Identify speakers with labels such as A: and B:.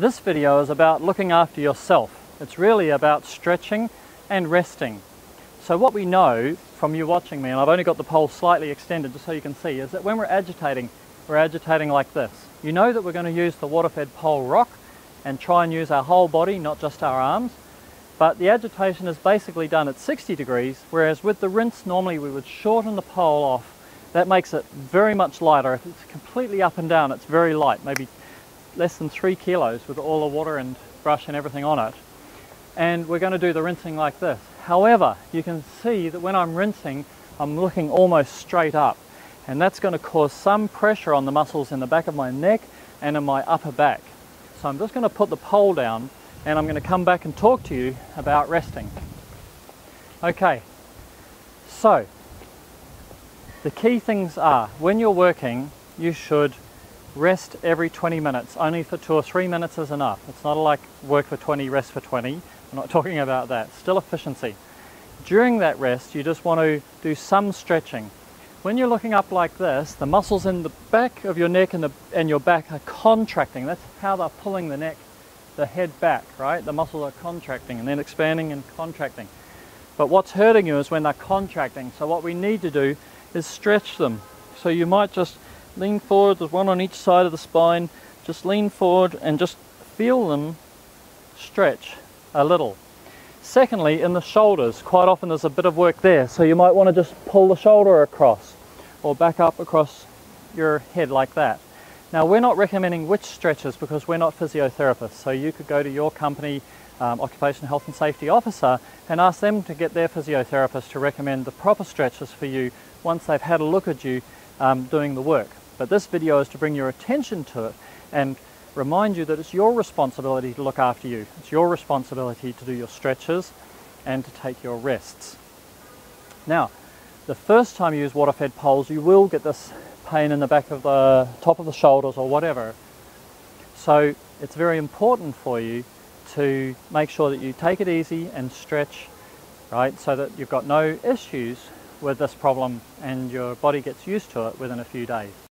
A: This video is about looking after yourself. It's really about stretching and resting. So what we know from you watching me, and I've only got the pole slightly extended just so you can see, is that when we're agitating like this. You know that we're going to use the water-fed pole rock and try and use our whole body, not just our arms. But the agitation is basically done at 60 degrees, whereas with the rinse normally we would shorten the pole off. That makes it very much lighter. If it's completely up and down, it's very light, maybe less than 3 kilos with all the water and brush and everything on it. And we're going to do the rinsing like this. However, you can see that when I'm rinsing, I'm looking almost straight up. And that's going to cause some pressure on the muscles in the back of my neck and in my upper back. So I'm just going to put the pole down and I'm going to come back and talk to you about resting. Okay, so the key things are, when you're working, you should rest every 20 minutes. Only for 2 or 3 minutes is enough. It's not like work for 20, rest for 20. I'm not talking about that. Still efficiency. During that rest, you just want to do some stretching. When you're looking up like this, the muscles in the back of your neck and your back are contracting. That's how they're pulling the head back, right? The muscles are contracting and then expanding and contracting. But what's hurting you is when they're contracting. So what we need to do is stretch them. So you might just lean forward, there's one on each side of the spine, just lean forward and just feel them stretch a little. Secondly, in the shoulders, quite often there's a bit of work there, so you might want to just pull the shoulder across or back up across your head like that. Now, we're not recommending which stretches because we're not physiotherapists, so you could go to your company occupational health and safety officer and ask them to get their physiotherapist to recommend the proper stretches for you once they've had a look at you doing the work. But this video is to bring your attention to it and remind you that it's your responsibility to look after you. It's your responsibility to do your stretches and to take your rests. Now, the first time you use water-fed poles, you will get this pain in the back of the top of the shoulders or whatever. So it's very important for you to make sure that you take it easy and stretch, right, so that you've got no issues with this problem and your body gets used to it within a few days.